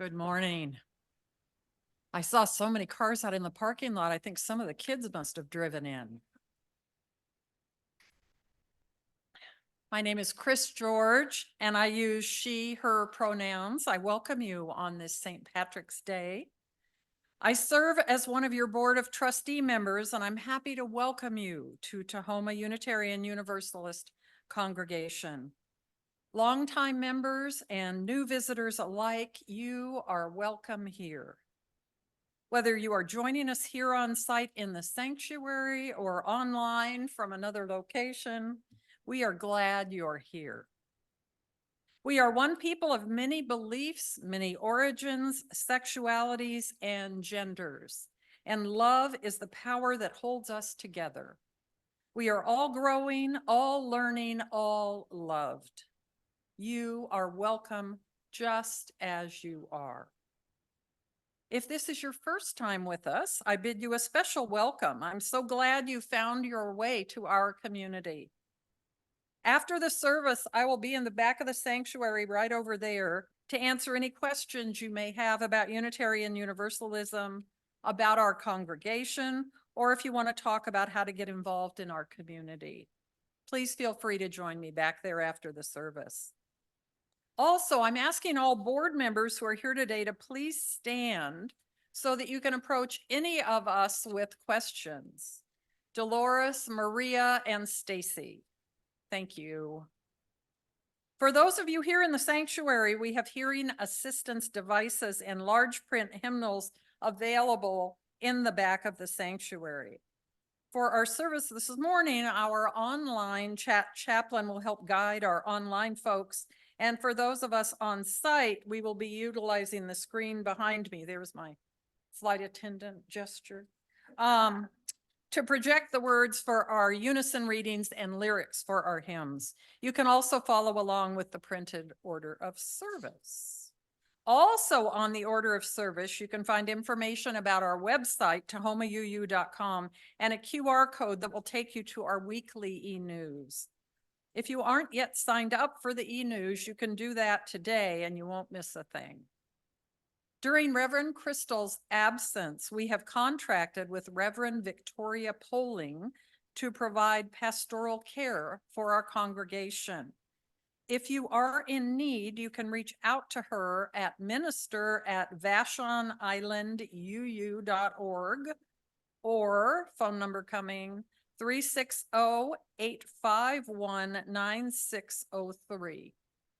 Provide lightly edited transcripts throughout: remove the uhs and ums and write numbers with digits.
Good morning. I saw so many cars out in the parking lot. I think some of the kids must have driven in. My name is Chris George, and I use she, her pronouns. I welcome you on this St. Patrick's Day. I serve as one of your Board of Trustee members, and I'm happy to welcome you to Tahoma Unitarian Universalist Congregation. Longtime members and new visitors alike, you are welcome here. Whether you are joining us here on site in the sanctuary or online from another location, we are glad you're here. We are one people of many beliefs, many origins, sexualities, and genders, and love is the power that holds us together. We are all growing, all learning, all loved. You are welcome just as you are. If this is your first time with us, I bid you a special welcome. I'm so glad you found your way to our community. After the service, I will be in the back of the sanctuary right over there to answer any questions you may have about Unitarian Universalism, about our congregation, or if you want to talk about how to get involved in our community. Please feel free to join me back there after the service. Also, I'm asking all board members who are here today to please stand so that you can approach any of us with questions. Dolores, Maria, and Stacy. Thank you. For those of you here in the sanctuary, we have hearing assistance devices and large print hymnals available in the back of the sanctuary. For our service this morning, our online chaplain will help guide our online folks. And for those of us on site, we will be utilizing the screen behind me. There's my flight attendant gesture. To project the words for our unison readings and lyrics for our hymns. You can also follow along with the printed order of service. Also on the order of service, you can find information about our website, tahomauu.com, and a QR code that will take you to our weekly e-news. If you aren't yet signed up for the e-news, you can do that today and you won't miss a thing. During Reverend Crystal's absence, we have contracted with Reverend Victoria Poling to provide pastoral care for our congregation. If you are in need, you can reach out to her at minister@vashon-island-uu.org or phone number coming 360-851-9603,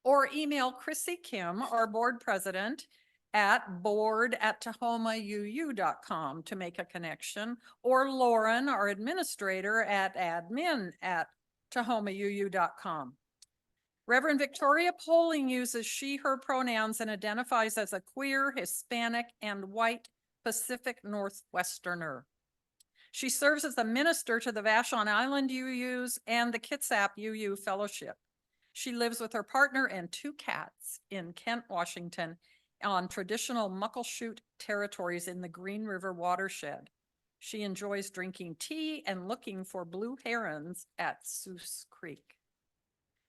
or email Chrissy Kim, our board president, at board@tahomauu.com to make a connection, or Lauren, our administrator, at admin@tahomauu.com. Reverend Victoria Poling uses she, her pronouns and identifies as a queer, Hispanic, and white Pacific Northwesterner. She serves as a minister to the Vashon Island UUs and the Kitsap UU Fellowship. She lives with her partner and 2 cats in Kent, Washington, on traditional Muckleshoot territories in the Green River watershed. She enjoys drinking tea and looking for blue herons at Seuss Creek.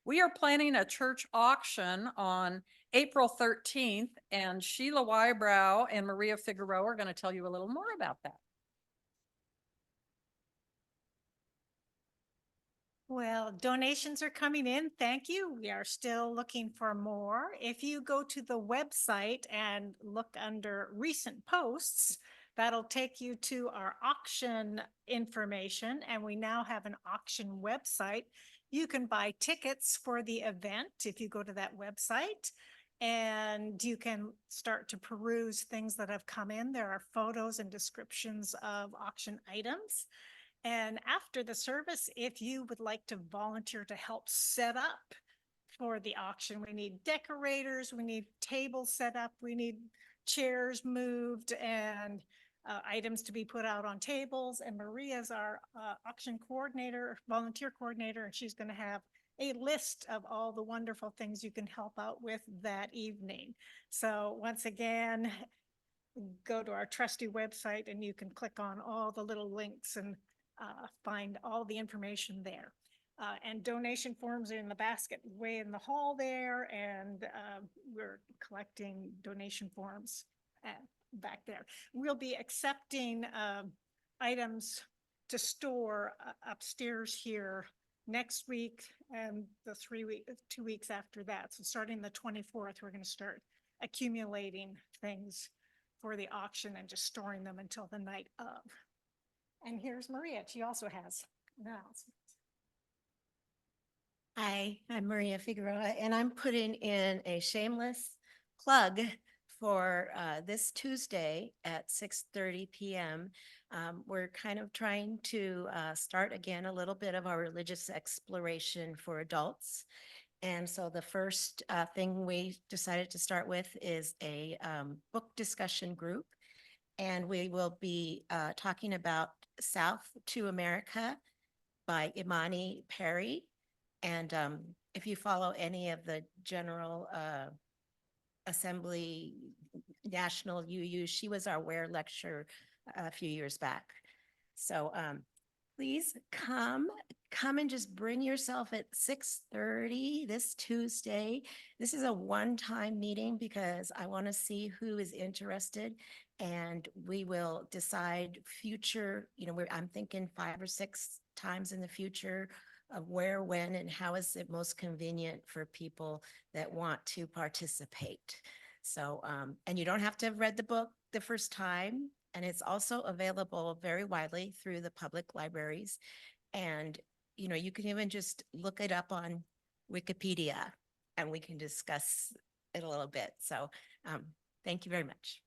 We are planning a church auction on April 13th, and Sheila Wybrow and Maria Figueroa are going to tell you a little more about that. Well, donations are coming in. Thank you. We are still looking for more. If you go to the website and look under recent posts, that'll take you to our auction information. And we now have an auction website. You can buy tickets for the event if you go to that website, and you can start to peruse things that have come in. There are photos and descriptions of auction items. And after the service, if you would like to volunteer to help set up for the auction, we need decorators, we need tables set up, we need chairs moved, and items to be put out on tables. And Maria's our auction coordinator, volunteer coordinator, and she's going to have a list of all the wonderful things you can help out with that evening. So once again, go to our trusty website and you can click on all the little links and find all the information there. And donation forms are in the basket way in the hall there, and we're collecting donation forms back there. We'll be accepting items to store upstairs here next week and the 2 weeks after that. So starting the 24th, we're going to start accumulating things for the auction and just storing them until the night of. And here's Maria. She also has announcements. Hi, I'm Maria Figueroa, and I'm putting in a shameless plug for this Tuesday at 6:30 p.m. We're kind of trying to start again a little bit of our religious exploration for adults. And so the first thing we decided to start with is a book discussion group. And we will be talking about South to America by Imani Perry. And if you follow any of the General Assembly National UU, she was our WARE lecturer a few years back. So please come and just bring yourself at 6:30 this Tuesday. This is a one-time meeting because I want to see who is interested, and we will decide future, I'm thinking 5 or 6 times in the future of where, when, and how is it most convenient for people that want to participate. So, and you don't have to have read the book the first time. And it's also available very widely through the public libraries. And, you can even just look it up on Wikipedia and we can discuss it a little bit. So thank you very much.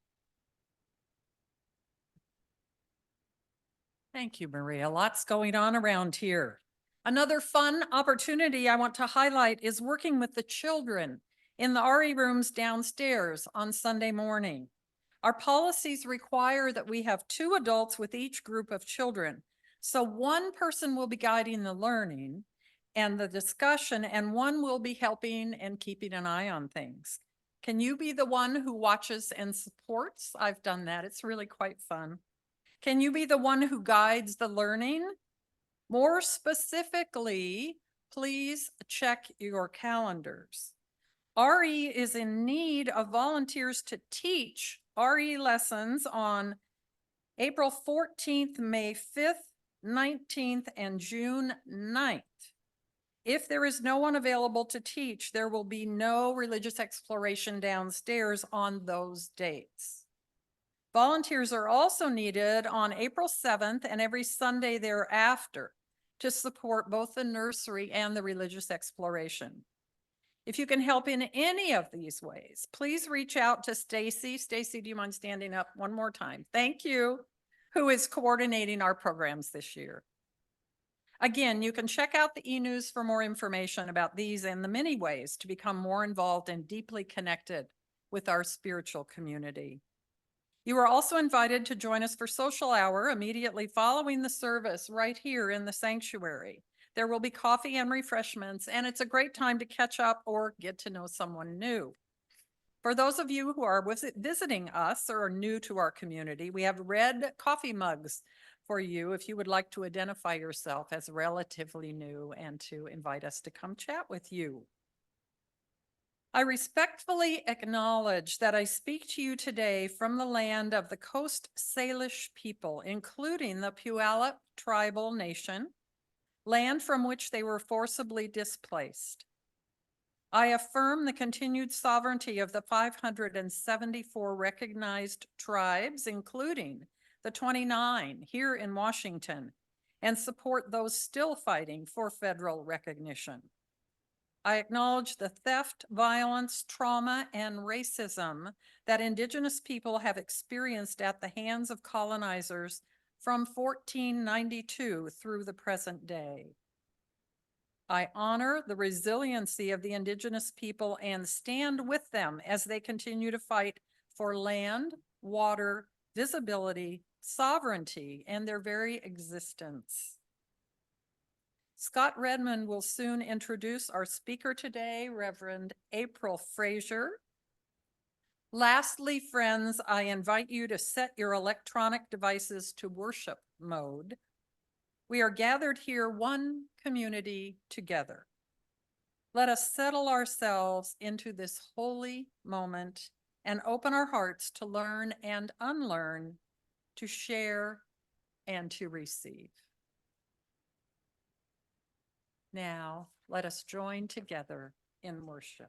Thank you, Maria. Lots going on around here. Another fun opportunity I want to highlight is working with the children in the RE rooms downstairs on Sunday morning. Our policies require that we have 2 adults with each group of children. So one person will be guiding the learning and the discussion, and one will be helping and keeping an eye on things. Can you be the one who watches and supports? I've done that. It's really quite fun. Can you be the one who guides the learning? More specifically, please check your calendars. RE is in need of volunteers to teach RE lessons on April 14th, May 5th, 19th, and June 9th. If there is no one available to teach, there will be no religious exploration downstairs on those dates. Volunteers are also needed on April 7th and every Sunday thereafter to support both the nursery and the religious exploration. If you can help in any of these ways, please reach out to Stacy. Stacy, do you mind standing up one more time? Thank you. Who is coordinating our programs this year. Again, you can check out the e-news for more information about these and the many ways to become more involved and deeply connected with our spiritual community. You are also invited to join us for social hour immediately following the service right here in the sanctuary. There will be coffee and refreshments, and it's a great time to catch up or get to know someone new. For those of you who are visiting us or are new to our community, we have red coffee mugs for you if you would like to identify yourself as relatively new and to invite us to come chat with you. I respectfully acknowledge that I speak to you today from the land of the Coast Salish people, including the Puyallup tribal nation, land from which they were forcibly displaced. I affirm the continued sovereignty of the 574 recognized tribes, including the 29 here in Washington, and support those still fighting for federal recognition. I acknowledge the theft, violence, trauma, and racism that Indigenous people have experienced at the hands of colonizers from 1492 through the present day. I honor the resiliency of the Indigenous people and stand with them as they continue to fight for land, water, visibility, sovereignty, and their very existence. Scott Redmond will soon introduce our speaker today, Reverend April Frazier. Lastly, friends, I invite you to set your electronic devices to worship mode. We are gathered here, one community together. Let us settle ourselves into this holy moment and open our hearts to learn and unlearn, to share and to receive. Now, let us join together in worship.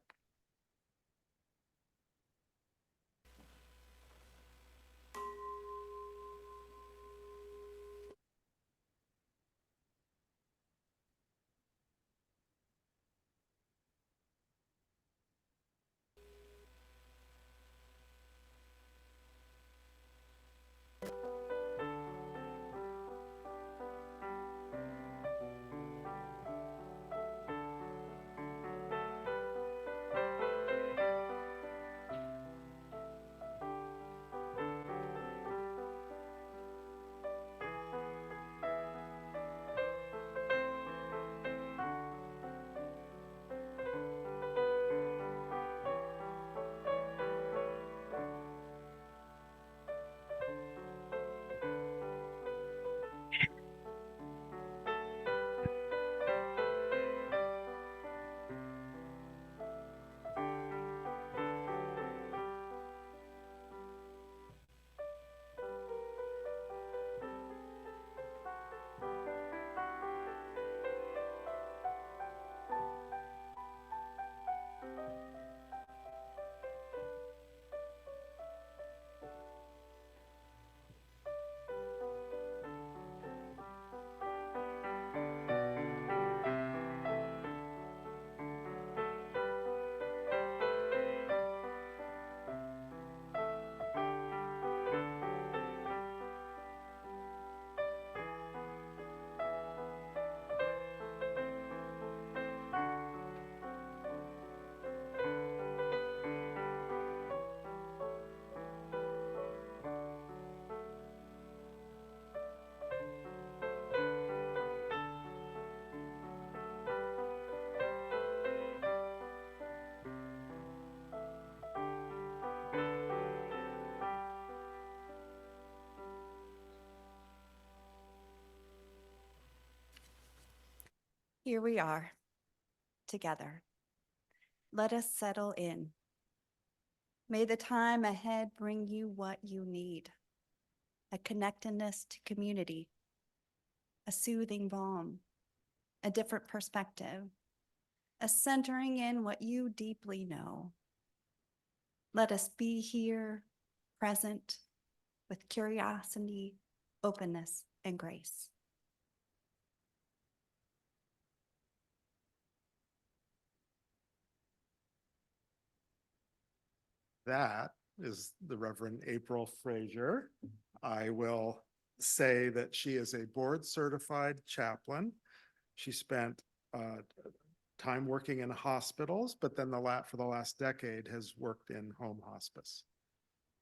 Here we are, together. Let us settle in. May the time ahead bring you what you need. A connectedness to community, a soothing balm, a different perspective, a centering in what you deeply know. Let us be here, present, with curiosity, openness, and grace. That is the Reverend April Frazier. I will say that she is a board certified chaplain. She spent time working in hospitals, but then for the last decade has worked in home hospice.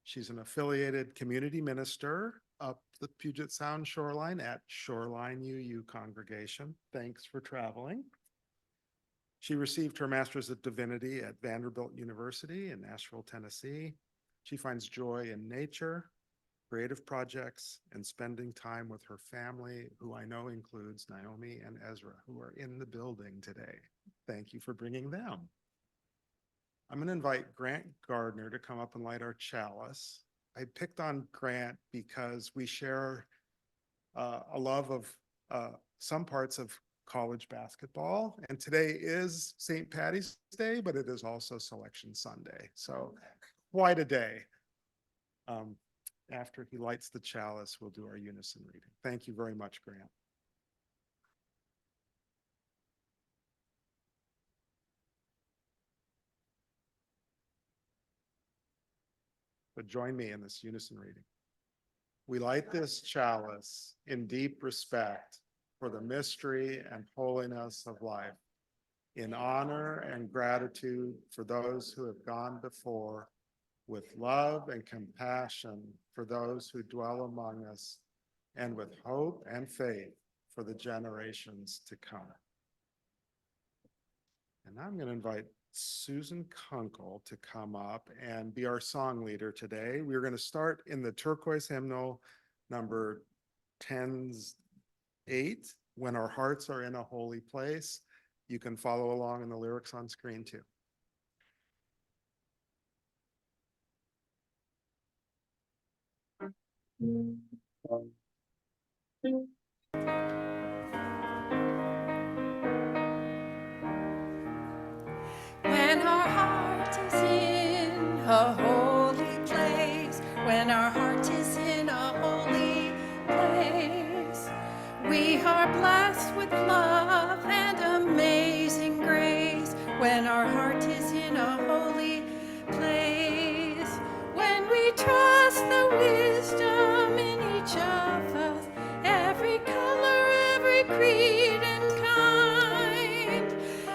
She's an affiliated community minister up the Puget Sound shoreline at Shoreline UU congregation. Thanks for traveling. She received her Master's of Divinity at Vanderbilt University in Nashville, Tennessee. She finds joy in nature, creative projects, and spending time with her family, who I know includes Naomi and Ezra, who are in the building today. Thank you for bringing them. I'm going to invite Grant Gardner to come up and light our chalice. I picked on Grant because we share a love of some parts of college basketball, and today is St. Patty's Day, but it is also Selection Sunday, so quite a day. After he lights the chalice, we'll do our unison reading. Thank you very much, Grant. But join me in this unison reading. We light this chalice in deep respect for the mystery and holiness of life, in honor and gratitude for those who have gone before, with love and compassion for those who dwell among us, and with hope and faith for the generations to come. And I'm going to invite Susan Kunkel to come up and be our song leader today. We're going to start in the turquoise hymnal number 1080. 8, When Our Hearts Are in a Holy Place. You can follow along in the lyrics on screen too. When our heart is in a holy place, when our heart is in a holy place, we are blessed with love and amazing grace. When our heart is in a holy place, when we trust the wisdom in each of us, every color, every creed and kind,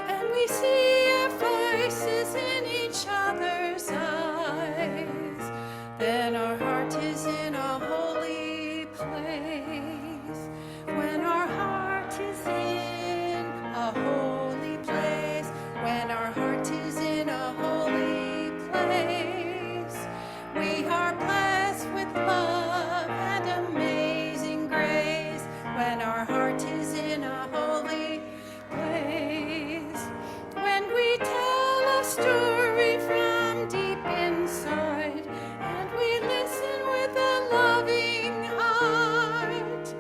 and we see our faces in each other's eyes, then our heart is in a holy place. When our heart is in a holy place, when our heart is in a holy place, we are blessed with love and amazing grace. When our heart is in a holy place, when we tell a story from deep inside, and we listen with a loving heart,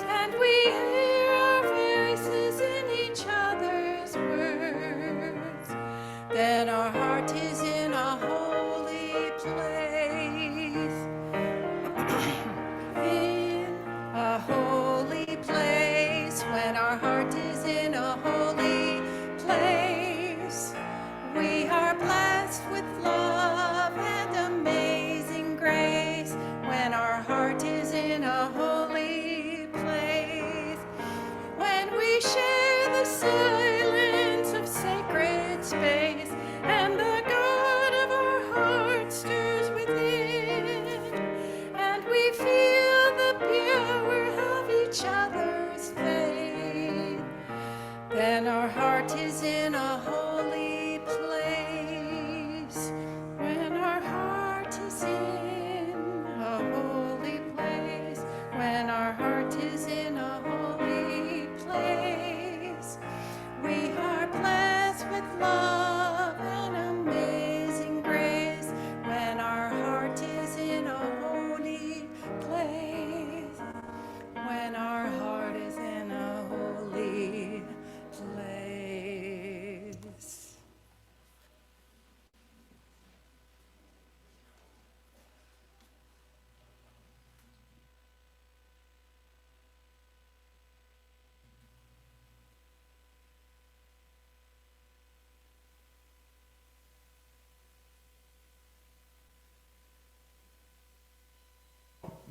and we hear our voices in each other's words, then our heart is in a holy place. In a holy place, when our heart is in a holy place, we are blessed with love and amazing grace. When our heart is in a holy place, when we share the silence of sacred space, and the God of our heart stirs within, and we feel the power of each other's faith, then our heart is in a holy place. When our heart is in a holy place, when our heart is in a holy place, we are blessed with love and amazing grace. When our heart is in a holy place, when our heart is in a holy place.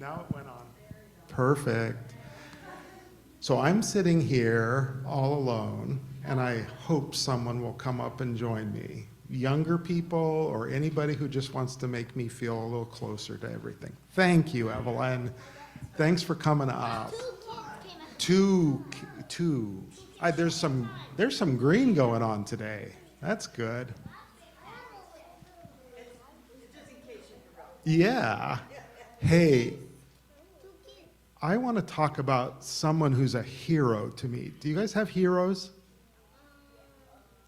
Now it went on. Perfect. So I'm sitting here all alone, and I hope someone will come up and join me. Younger people or anybody who just wants to make me feel a little closer to everything. Thank you, Evelyn. Thanks for coming up. Two. There's some green going on today. That's good. Yeah. Hey, I want to talk about someone who's a hero to me. Do you guys have heroes?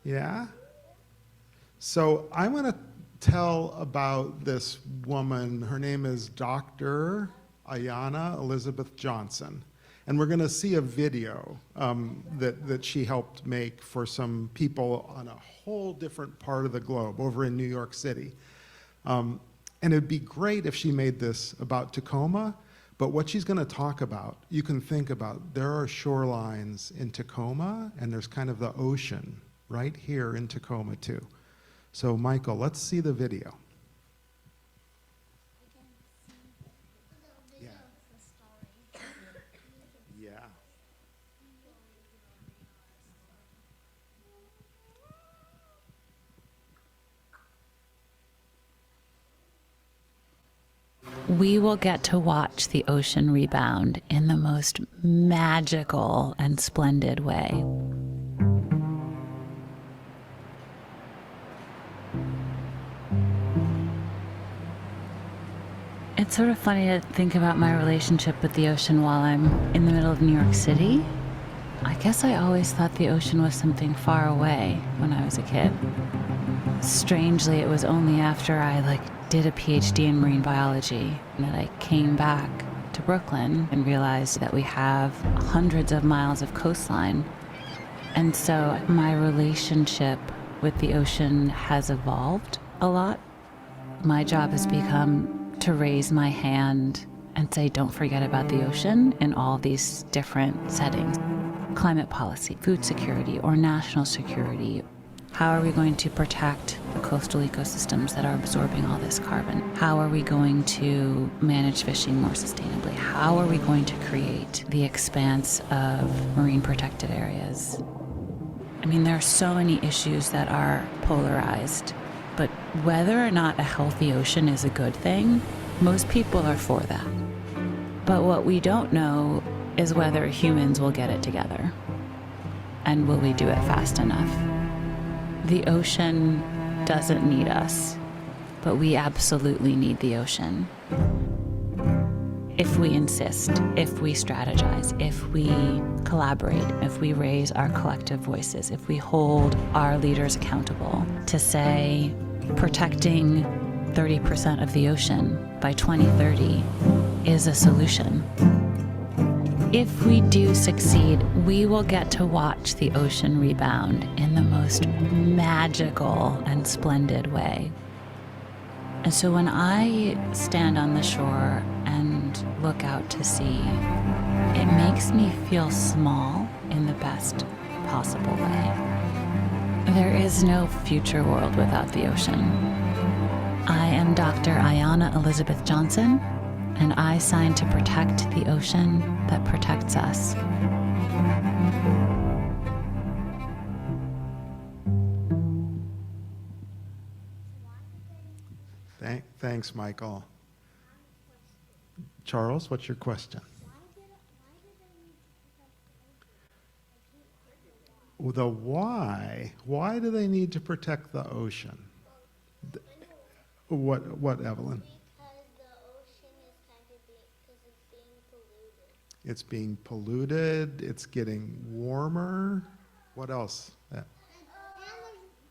Yeah? So I want to tell about this woman. Her name is Dr. Ayanna Elizabeth Johnson. And we're going to see a video that she helped make for some people on a whole different part of the globe over in New York City. And it'd be great if she made this about Tacoma, but what she's going to talk about, you can think about, there are shorelines in Tacoma, and there's kind of the ocean right here in Tacoma too. So Michael, let's see the video. Yeah. Yeah. We will get to watch the ocean rebound in the most magical and splendid way. It's sort of funny to think about my relationship with the ocean while I'm in the middle of New York City. I guess I always thought the ocean was something far away when I was a kid. Strangely, it was only after I did a PhD in marine biology that I came back to Brooklyn and realized that we have hundreds of miles of coastline. And so my relationship with the ocean has evolved a lot. My job has become to raise my hand and say, don't forget about the ocean in all these different settings. Climate policy, food security, or national security. How are we going to protect the coastal ecosystems that are absorbing all this carbon? How are we going to manage fishing more sustainably? How are we going to create the expanse of marine protected areas? I mean, there are so many issues that are polarized, but whether or not a healthy ocean is a good thing, most people are for that. But what we don't know is whether humans will get it together. And will we do it fast enough? The ocean doesn't need us, but we absolutely need the ocean. If we insist, if we strategize, if we collaborate, if we raise our collective voices, if we hold our leaders accountable to say protecting 30% of the ocean by 2030 is a solution. If we do succeed, we will get to watch the ocean rebound in the most magical and splendid way. And so when I stand on the shore and look out to sea, it makes me feel small in the best possible way. There is no future world without the ocean. I am Dr. Ayanna Elizabeth Johnson, and I signed to protect the ocean that protects us. Thanks, Michael. Charles, what's your question? The why? Why do they need to protect the ocean? What, Evelyn? Because the ocean is kind of because it's being polluted. It's being polluted, it's getting warmer. What else? And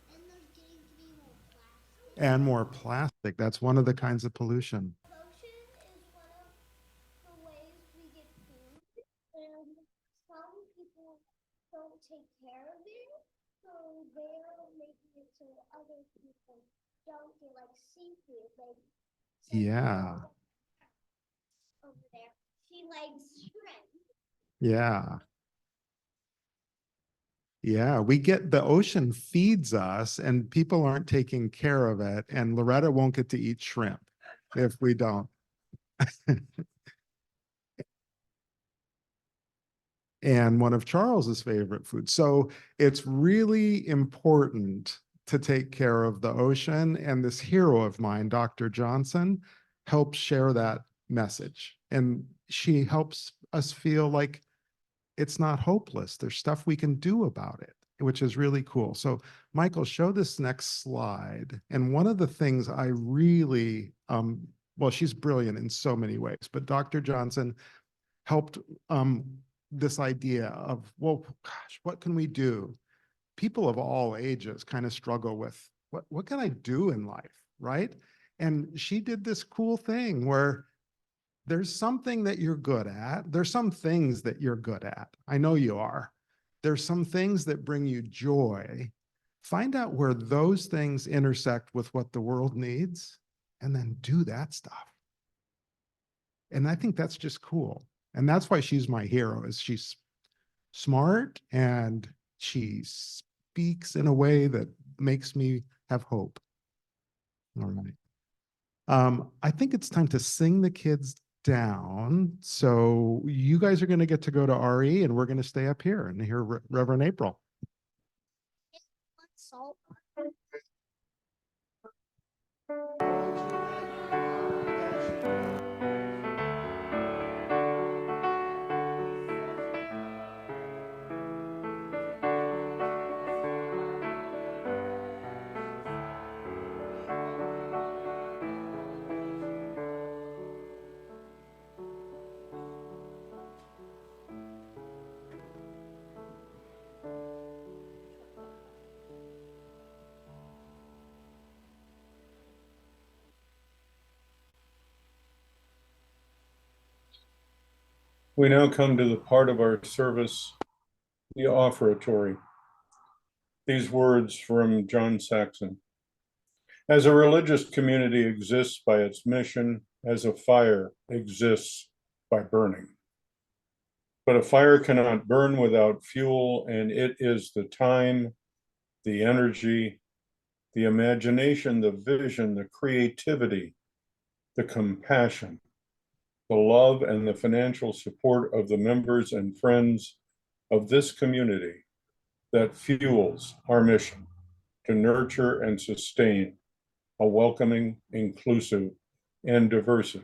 there's getting to be more plastic. And more plastic. That's one of the kinds of pollution. The ocean is one of the ways we get food, and some people don't take care of it, so they're making it so other people don't get like seafood. Like Yeah. over there, she likes shrimp. Yeah. Yeah, we get the ocean feeds us and people aren't taking care of it. And Loretta won't get to eat shrimp if we don't. And one of Charles's favorite foods. So it's really important to take care of the ocean. And this hero of mine, Dr. Johnson, helps share that message. And she helps us feel like it's not hopeless. There's stuff we can do about it, which is really cool. So Michael, show this next slide. And one of the things I really, well, she's brilliant in so many ways, but Dr. Johnson helped this idea of, well, gosh, what can we do? People of all ages kind of struggle with what can I do in life, right? And she did this cool thing where there's something that you're good at. There's some things that you're good at. I know you are. There's some things that bring you joy. Find out where those things intersect with what the world needs, and then do that stuff. And I think that's just cool. And that's why she's my hero, is she's smart and she speaks in a way that makes me have hope. All right. I think it's time to sing the kids down. So you guys are going to get to go to RE and we're going to stay up here and hear Reverend April. Salt. We now come to the part of our service, the offertory. These words from John Saxon. As a religious community exists by its mission, as a fire exists by burning. But a fire cannot burn without fuel, and it is the time, the energy, the imagination, the vision, the creativity, the compassion, the love, and the financial support of the members and friends of this community that fuels our mission to nurture and sustain a welcoming, inclusive, and diverse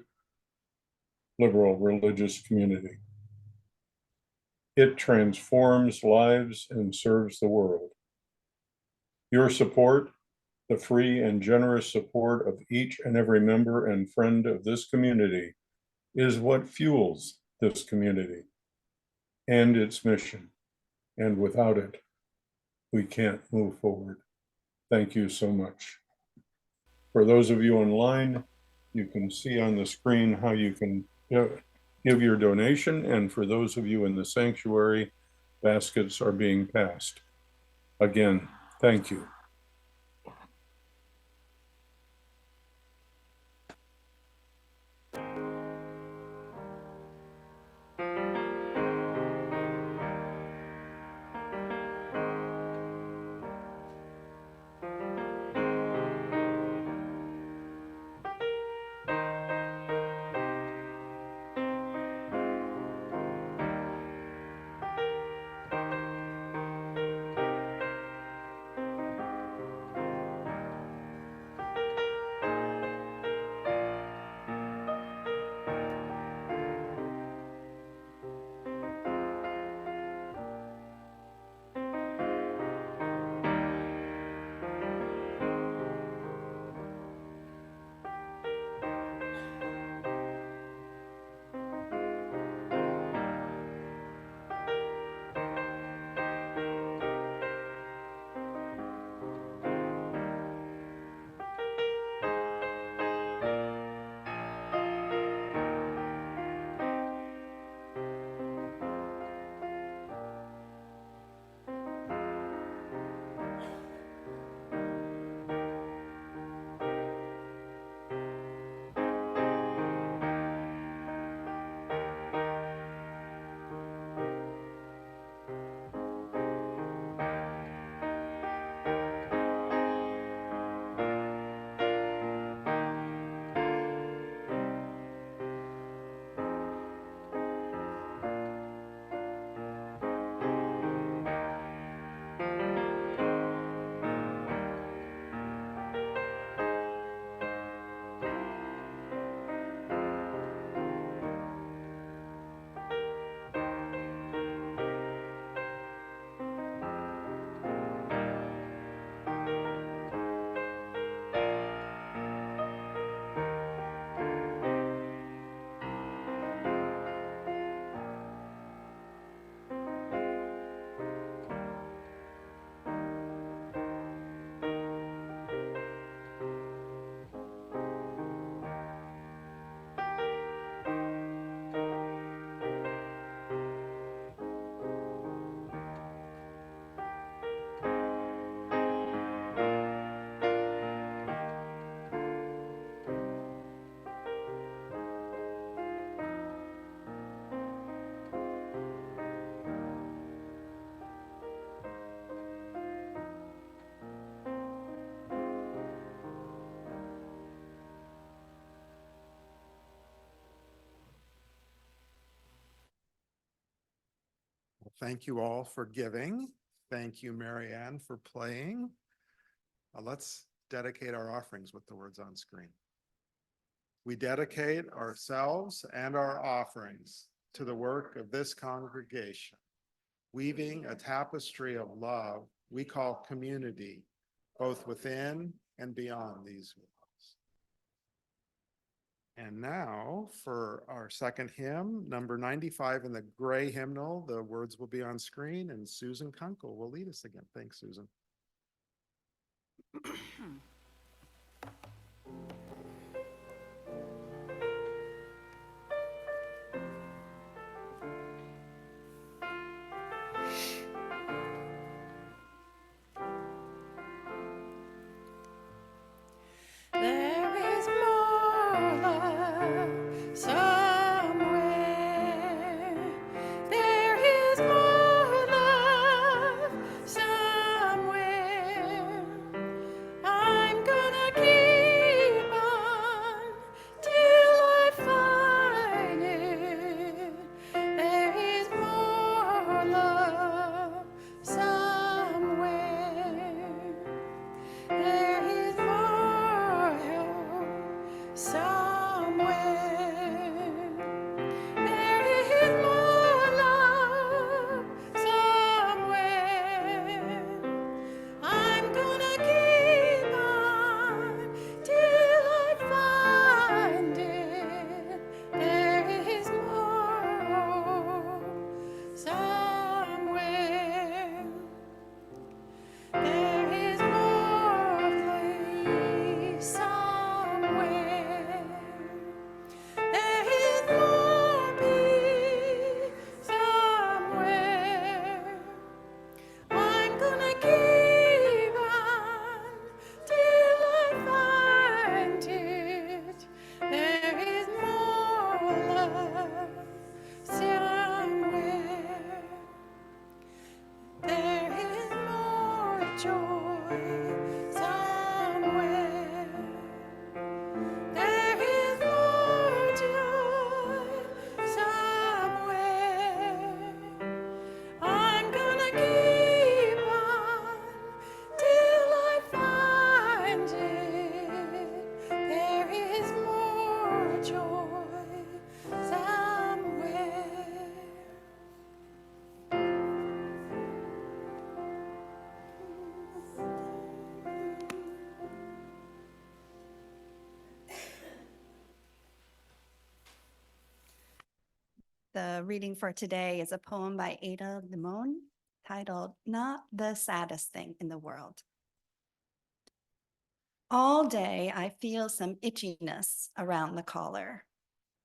liberal religious community. It transforms lives and serves the world. Your support, the free and generous support of each and every member and friend of this community, is what fuels this community and its mission. And without it, we can't move forward. Thank you so much. For those of you online, you can see on the screen how you can give your donation. And for those of you in the sanctuary, baskets are being passed. Again, thank you. Thank you all for giving. Thank you, Marianne, for playing. Let's dedicate our offerings with the words on screen. We dedicate ourselves and our offerings to the work of this congregation, weaving a tapestry of love we call community, both within and beyond these walls. And now for our second hymn, number 95 in the gray hymnal, the words will be on screen and Susan Kunkel will lead us again. Thanks, Susan. somewhere there is more love somewhere. I'm gonna keep on till I find it. There is more hope somewhere. There is more place somewhere. There is more peace somewhere. I'm gonna keep on till I find it. There is more love somewhere. There is more joy somewhere. There is more joy somewhere. I'm gonna keep on till I find it. There is more joy somewhere. The reading for today is a poem by Ada Limon titled Not the Saddest Thing in the World. All day I feel some itchiness around the collar,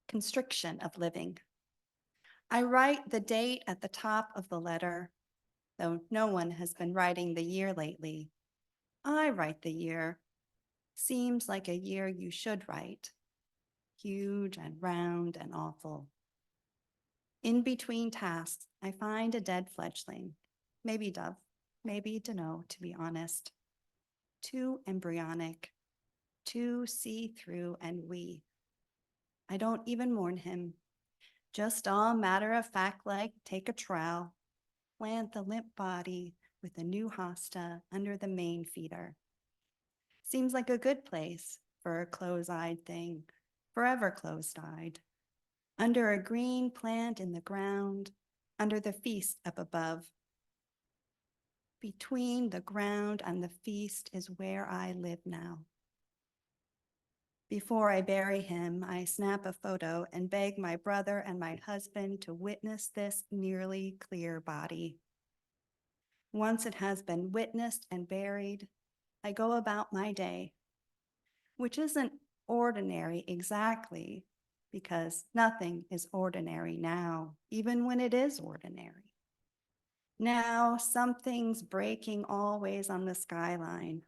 constriction of living. I write the date at the top of the letter, though no one has been writing the year lately. I write the year. Seems like a year you should write. Huge and round and awful. In between tasks, I find a dead fledgling, maybe dove, maybe dunno, to be honest. Too embryonic, too see-through and wee. I don't even mourn him, just all matter-of-fact like take a trowel, plant the limp body with a new hosta under the main feeder. Seems like a good place for a close-eyed thing, forever closed-eyed. Under a green plant in the ground, under the feast up above. Between the ground and the feast is where I live now. Before I bury him, I snap a photo and beg my brother and my husband to witness this nearly clear body. Once it has been witnessed and buried, I go about my day, which isn't ordinary exactly, because nothing is ordinary now, even when it is ordinary. Now something's breaking always on the skyline,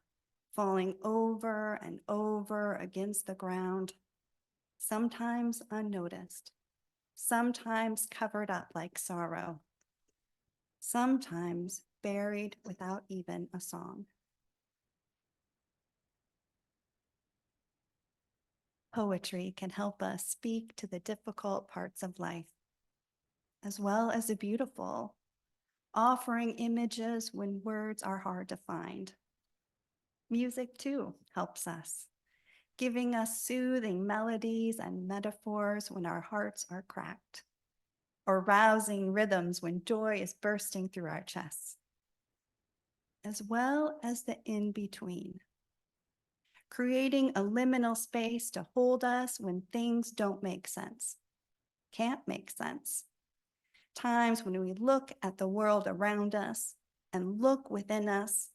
falling over and over against the ground, sometimes unnoticed, sometimes covered up like sorrow, sometimes buried without even a song. Poetry can help us speak to the difficult parts of life, as well as the beautiful, offering images when words are hard to find. Music, too, helps us, giving us soothing melodies and metaphors when our hearts are cracked, or rousing rhythms when joy is bursting through our chests, as well as the in-between, creating a liminal space to hold us when things don't make sense, can't make sense. Times when we look at the world around us and look within us,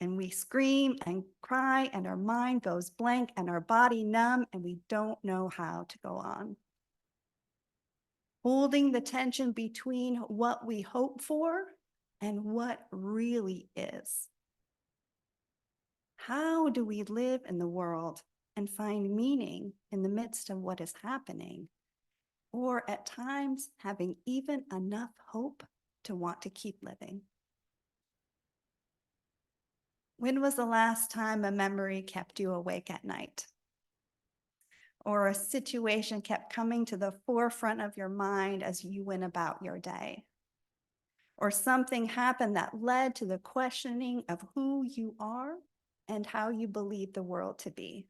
and we scream and cry and our mind goes blank and our body numb and we don't know how to go on. Holding the tension between what we hope for and what really is. How do we live in the world and find meaning in the midst of what is happening? Or at times having even enough hope to want to keep living? When was the last time a memory kept you awake at night? Or a situation kept coming to the forefront of your mind as you went about your day? Or something happened that led to the questioning of who you are and how you believe the world to be?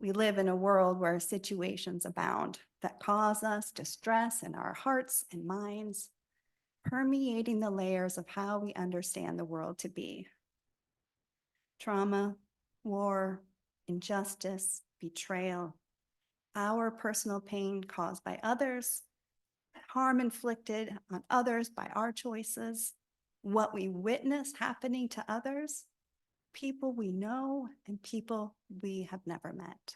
We live in a world where situations abound that cause us distress in our hearts and minds, permeating the layers of how we understand the world to be. Trauma, war, injustice, betrayal, our personal pain caused by others, harm inflicted on others by our choices, what we witness happening to others, people we know and people we have never met.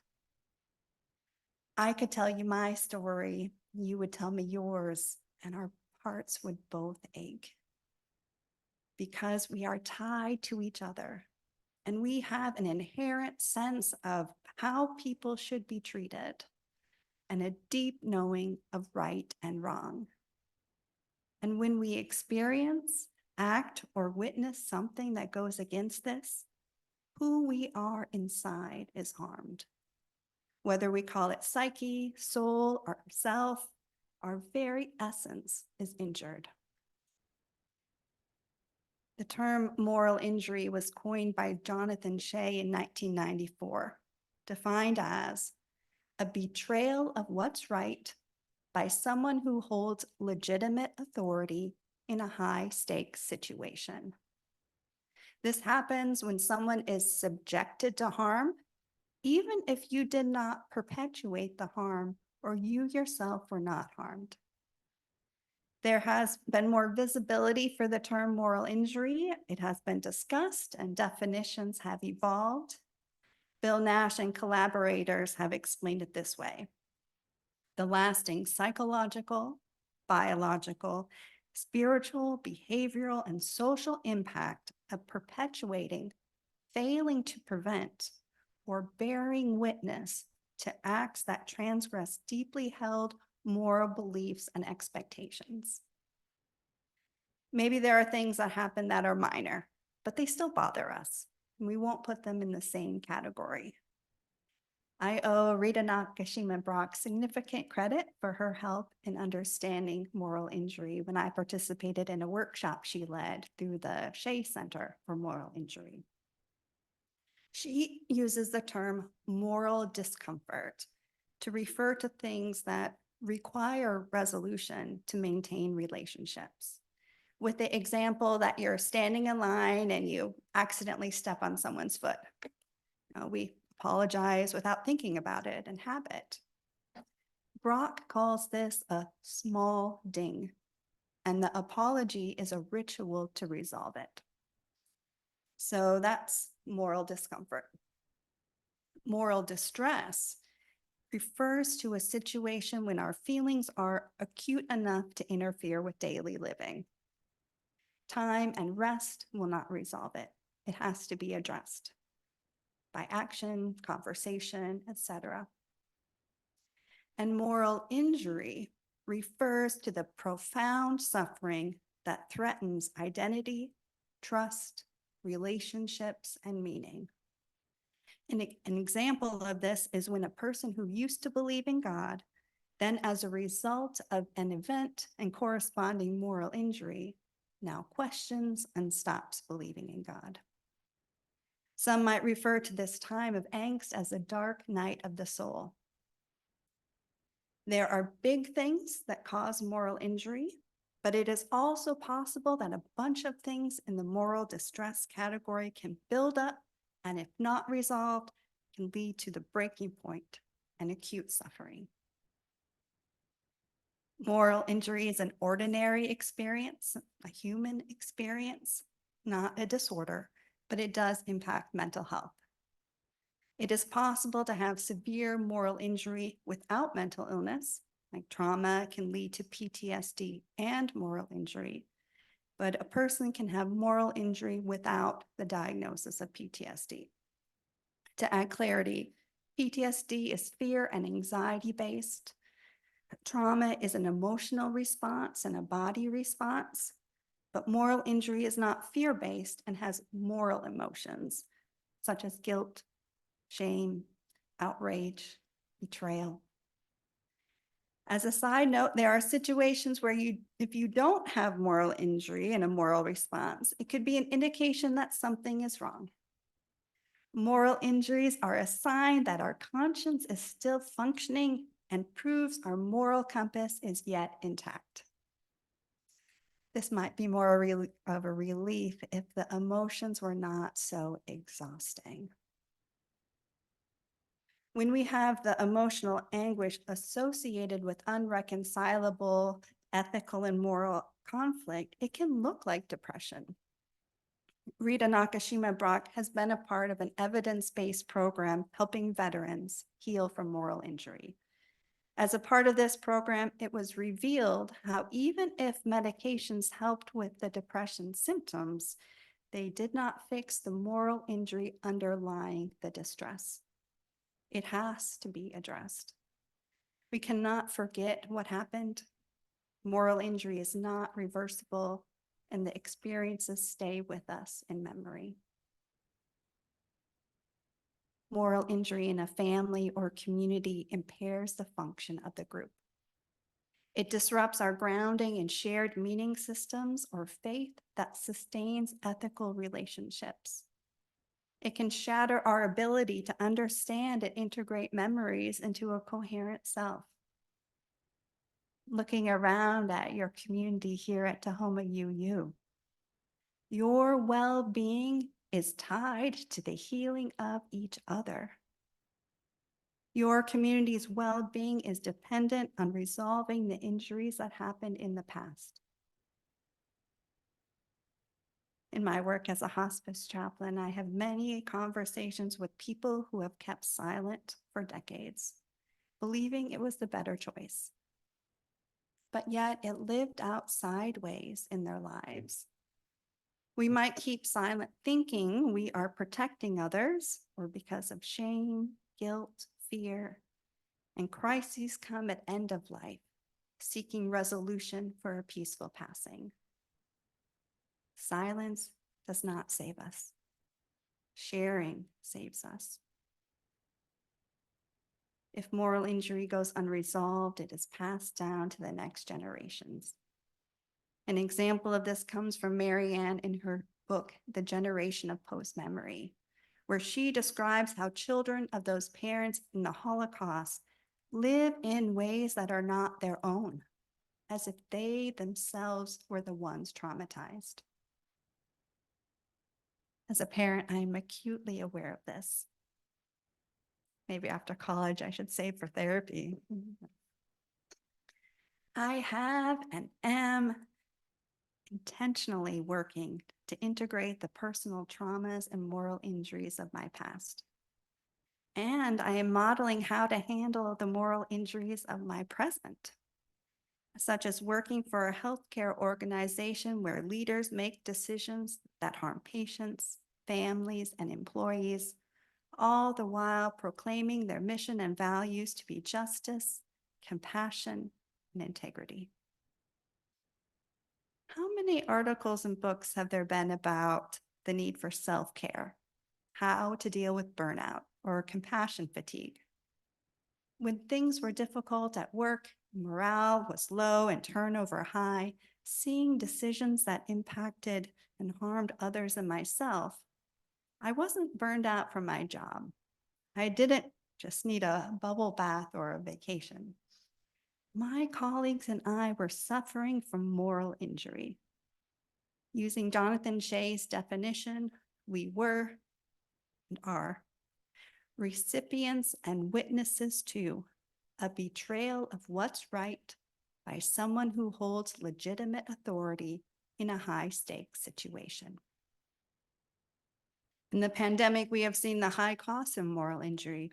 I could tell you my story, you would tell me yours, and our hearts would both ache. Because we are tied to each other, and we have an inherent sense of how people should be treated, and a deep knowing of right and wrong. And when we experience, act, or witness something that goes against this, who we are inside is harmed. Whether we call it psyche, soul, or self, our very essence is injured. The term moral injury was coined by Jonathan Shea in 1994, defined as a betrayal of what's right by someone who holds legitimate authority in a high-stakes situation. This happens when someone is subjected to harm, even if you did not perpetuate the harm or you yourself were not harmed. There has been more visibility for the term moral injury. It has been discussed and definitions have evolved. Bill Nash and collaborators have explained it this way: the lasting psychological, biological, spiritual, behavioral, and social impact of perpetuating, failing to prevent, or bearing witness to acts that transgress deeply held moral beliefs and expectations. Maybe there are things that happen that are minor, but they still bother us, and we won't put them in the same category. I owe Rita Nakashima Brock significant credit for her help in understanding moral injury when I participated in a workshop she led through the Shea Center for Moral Injury. She uses the term moral discomfort to refer to things that require resolution to maintain relationships. With the example that you're standing in line and you accidentally step on someone's foot. We apologize without thinking about it and habit. Brock calls this a small ding, and the apology is a ritual to resolve it. So that's moral discomfort. Moral distress refers to a situation when our feelings are acute enough to interfere with daily living. Time and rest will not resolve it. It has to be addressed by action, conversation, etc. And moral injury refers to the profound suffering that threatens identity, trust, relationships, and meaning. An example of this is when a person who used to believe in God, then as a result of an event and corresponding moral injury, now questions and stops believing in God. Some might refer to this time of angst as a dark night of the soul. There are big things that cause moral injury, but it is also possible that a bunch of things in the moral distress category can build up, and if not resolved, can lead to the breaking point and acute suffering. Moral injury is an ordinary experience, a human experience, not a disorder, but it does impact mental health. It is possible to have severe moral injury without mental illness, like trauma can lead to PTSD and moral injury, but a person can have moral injury without the diagnosis of PTSD. To add clarity, PTSD is fear and anxiety-based. Trauma is an emotional response and a body response, but moral injury is not fear-based and has moral emotions, such as guilt, shame, outrage, betrayal. As a side note, there are situations where if you don't have moral injury and a moral response, it could be an indication that something is wrong. Moral injuries are a sign that our conscience is still functioning and proves our moral compass is yet intact. This might be more of a relief if the emotions were not so exhausting. When we have the emotional anguish associated with unreconcilable ethical and moral conflict, it can look like depression. Rita Nakashima-Brock has been a part of an evidence-based program helping veterans heal from moral injury. As a part of this program, it was revealed how even if medications helped with the depression symptoms, they did not fix the moral injury underlying the distress. It has to be addressed. We cannot forget what happened. Moral injury is not reversible, and the experiences stay with us in memory. Moral injury in a family or community impairs the function of the group. It disrupts our grounding in shared meaning systems or faith that sustains ethical relationships. It can shatter our ability to understand and integrate memories into a coherent self. Looking around at your community here at Tahoma UU, your well-being is tied to the healing of each other. Your community's well-being is dependent on resolving the injuries that happened in the past. In my work as a hospice chaplain, I have many conversations with people who have kept silent for decades, believing it was the better choice. But yet it lived out sideways in their lives. We might keep silent thinking we are protecting others, or because of shame, guilt, fear, and crises come at end of life, seeking resolution for a peaceful passing. Silence does not save us. Sharing saves us. If moral injury goes unresolved, it is passed down to the next generations. An example of this comes from Marianne in her book, The Generation of Post-Memory, where she describes how children of those parents in the Holocaust live in ways that are not their own, as if they themselves were the ones traumatized. As a parent, I am acutely aware of this. Maybe after college, I should save for therapy. I have and am intentionally working to integrate the personal traumas and moral injuries of my past. And I am modeling how to handle the moral injuries of my present, such as working for a healthcare organization where leaders make decisions that harm patients, families, and employees, all the while proclaiming their mission and values to be justice, compassion, and integrity. How many articles and books have there been about the need for self-care, how to deal with burnout or compassion fatigue? When things were difficult at work, morale was low and turnover high, seeing decisions that impacted and harmed others and myself, I wasn't burned out from my job. I didn't just need a bubble bath or a vacation. My colleagues and I were suffering from moral injury. Using Jonathan Shea's definition, we were and are recipients and witnesses to a betrayal of what's right by someone who holds legitimate authority in a high-stakes situation. In the pandemic, we have seen the high cost of moral injury.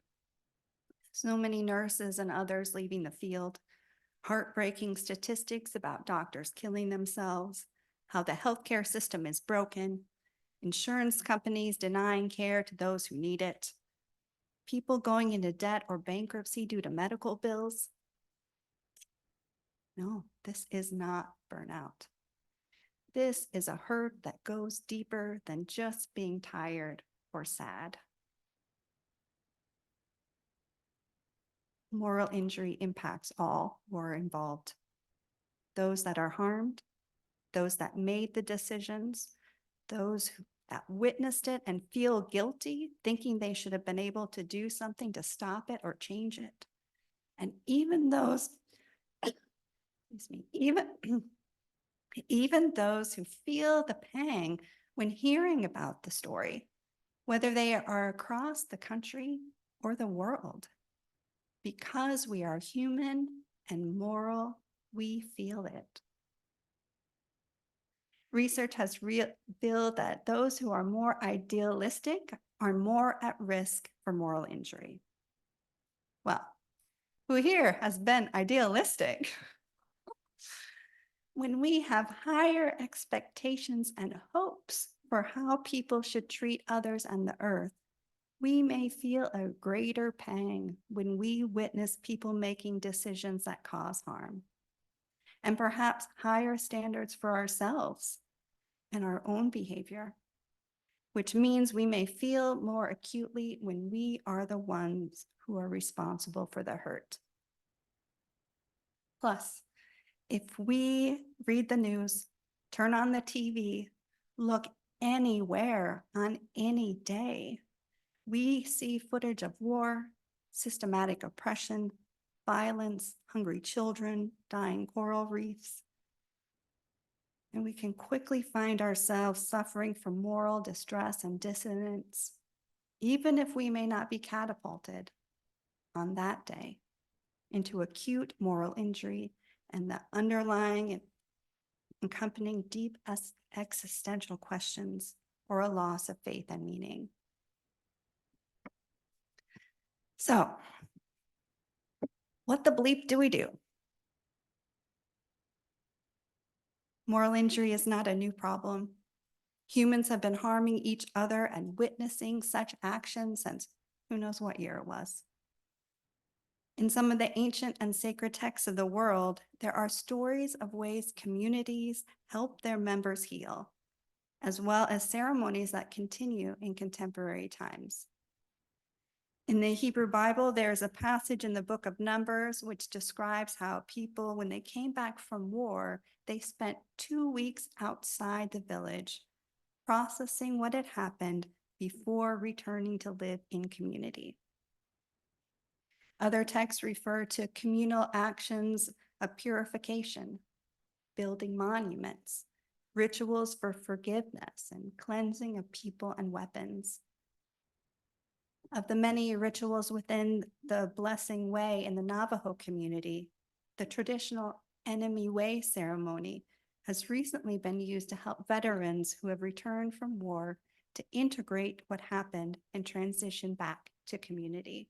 So many nurses and others leaving the field, heartbreaking statistics about doctors killing themselves, how the healthcare system is broken, insurance companies denying care to those who need it, people going into debt or bankruptcy due to medical bills. No, this is not burnout. This is a hurt that goes deeper than just being tired or sad. Moral injury impacts all who are involved. Those that are harmed, those that made the decisions, those that witnessed it and feel guilty, thinking they should have been able to do something to stop it or change it. And even those, excuse me, even those who feel the pang when hearing about the story, whether they are across the country or the world, because we are human and moral, we feel it. Research has revealed that those who are more idealistic are more at risk for moral injury. Well, who here has been idealistic? When we have higher expectations and hopes for how people should treat others on the earth, we may feel a greater pang when we witness people making decisions that cause harm, and perhaps higher standards for ourselves and our own behavior, which means we may feel more acutely when we are the ones who are responsible for the hurt. Plus, if we read the news, turn on the TV, look anywhere on any day, we see footage of war, systematic oppression, violence, hungry children, dying coral reefs. And we can quickly find ourselves suffering from moral distress and dissonance, even if we may not be catapulted on that day into acute moral injury and the underlying and accompanying deep existential questions or a loss of faith and meaning. So, what the bleep do we do? Moral injury is not a new problem. Humans have been harming each other and witnessing such actions since who knows what year it was. In some of the ancient and sacred texts of the world, there are stories of ways communities help their members heal, as well as ceremonies that continue in contemporary times. In the Hebrew Bible, there's a passage in the book of Numbers which describes how people, when they came back from war, they spent 2 weeks outside the village, processing what had happened before returning to live in community. Other texts refer to communal actions of purification, building monuments, rituals for forgiveness and cleansing of people and weapons. Of the many rituals within the Blessing Way in the Navajo community, the traditional Enemy Way ceremony has recently been used to help veterans who have returned from war to integrate what happened and transition back to community.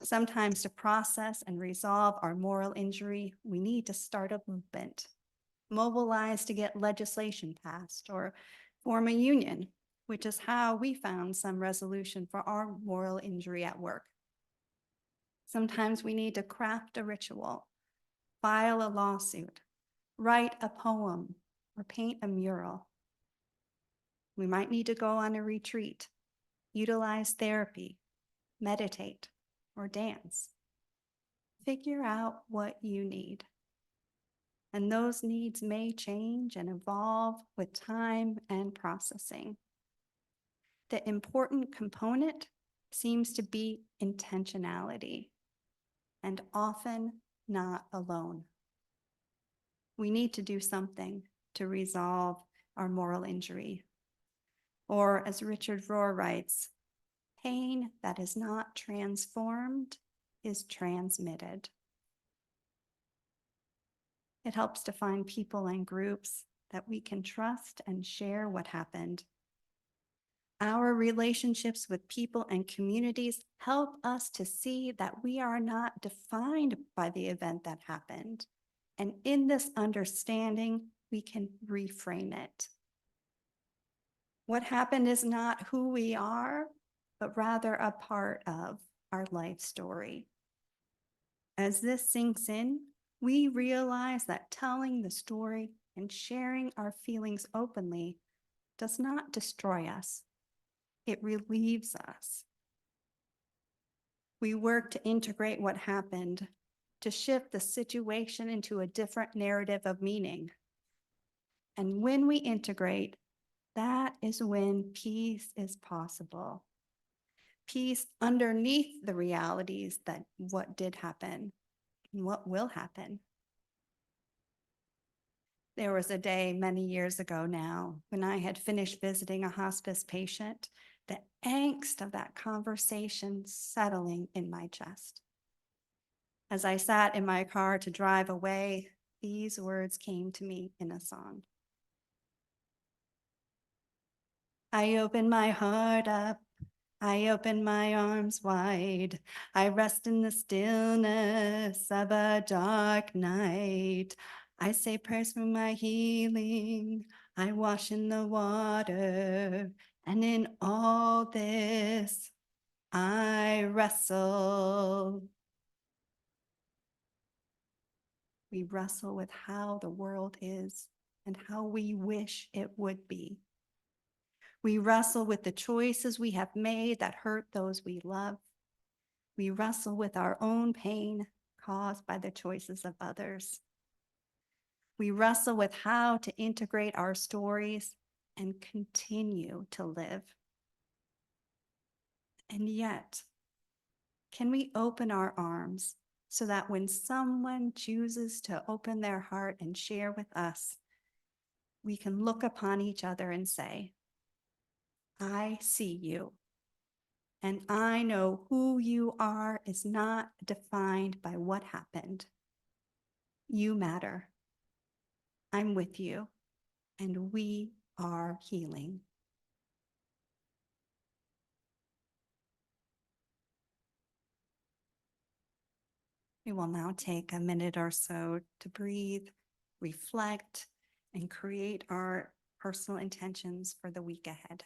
Sometimes to process and resolve our moral injury, we need to start a movement, mobilize to get legislation passed, or form a union, which is how we found some resolution for our moral injury at work. Sometimes we need to craft a ritual, file a lawsuit, write a poem, or paint a mural. We might need to go on a retreat, utilize therapy, meditate, or dance. Figure out what you need. And those needs may change and evolve with time and processing. The important component seems to be intentionality, and often not alone. We need to do something to resolve our moral injury. Or as Richard Rohr writes, pain that is not transformed is transmitted. It helps to find people and groups that we can trust and share what happened. Our relationships with people and communities help us to see that we are not defined by the event that happened. And in this understanding, we can reframe it. What happened is not who we are, but rather a part of our life story. As this sinks in, we realize that telling the story and sharing our feelings openly does not destroy us. It relieves us. We work to integrate what happened, to shift the situation into a different narrative of meaning. And when we integrate, that is when peace is possible. Peace underneath the realities that what did happen and what will happen. There was a day many years ago now when I had finished visiting a hospice patient, the angst of that conversation settling in my chest. As I sat in my car to drive away, these words came to me in a song. I open my heart up, I open my arms wide, I rest in the stillness of a dark night. I say prayers for my healing, I wash in the water, and in all this, I wrestle. We wrestle with how the world is and how we wish it would be. We wrestle with the choices we have made that hurt those we love. We wrestle with our own pain caused by the choices of others. We wrestle with how to integrate our stories and continue to live. And yet, can we open our arms so that when someone chooses to open their heart and share with us, we can look upon each other and say, I see you, and I know who you are is not defined by what happened. You matter. I'm with you, and we are healing. We will now take a minute or so to breathe, reflect, and create our personal intentions for the week ahead.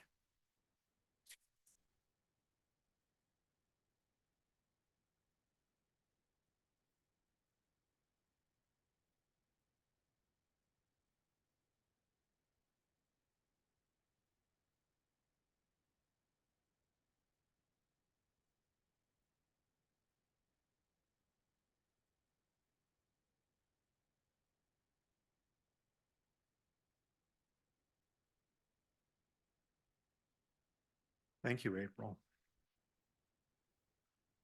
Thank you, April.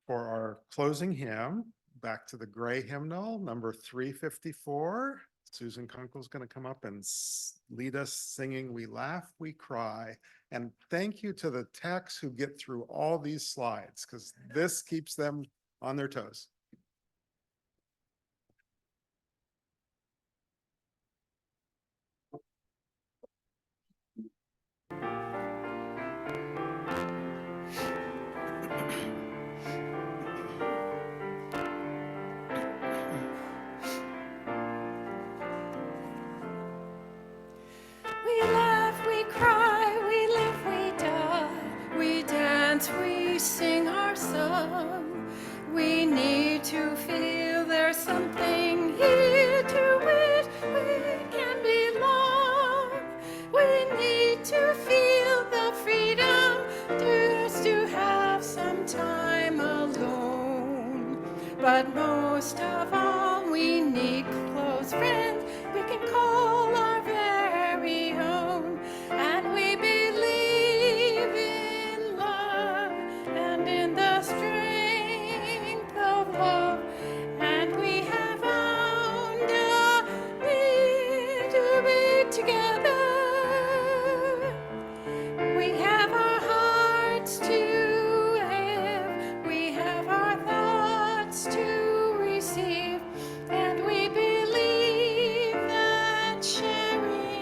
For our closing hymn, back to the gray hymnal, number 354. Susan Kunkel's going to come up and lead us singing We Laugh, We Cry. And thank you to the techs who get through all these slides, because this keeps them on their toes. We laugh, we cry, we live, we die, we dance, we sing our song. We need to feel there's something here to which we can belong. We need to feel the freedom just to have some time alone. But most of all, we need close friends we can call our very own. And we believe in love and in the strength of love. And we have found a need to be together. We have our hearts to live, we have our thoughts to receive, and we believe that sharing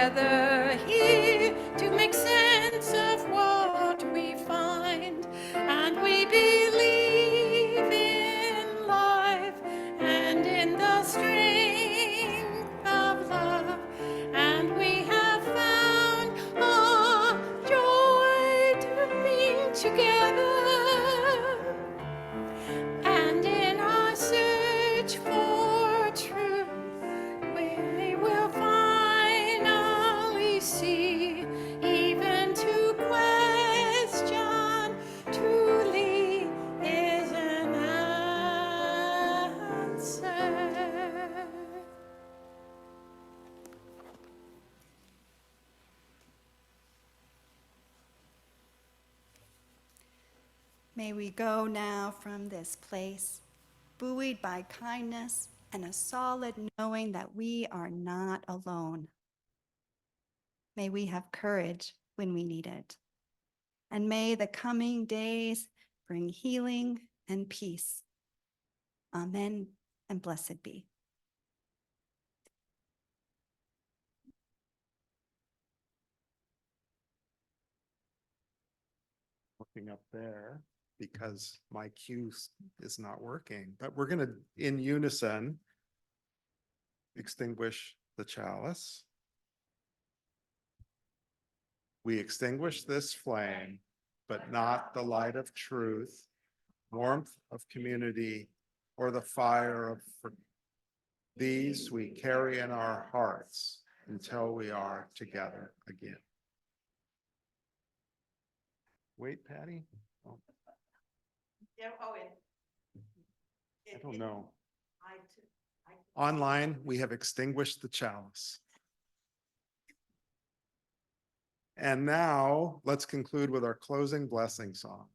together here to make sense of what we find. And we believe in life and in the strength of love. And we have found a joy to being together. And in our search for truth, we will finally see, even to question truly is an answer. May we go now from this place, buoyed by kindness and a solid knowing that we are not alone. May we have courage when we need it. And may the coming days bring healing and peace. Amen and blessed be. Looking up there because my cue is not working, but we're gonna, in unison, extinguish the chalice. We extinguish this flame, but not the light of truth, warmth of community, or the fire of these we carry in our hearts until we are together again. Wait, Patty? Oh. I don't know. Online, we have extinguished the chalice. And now let's conclude with our closing blessing song.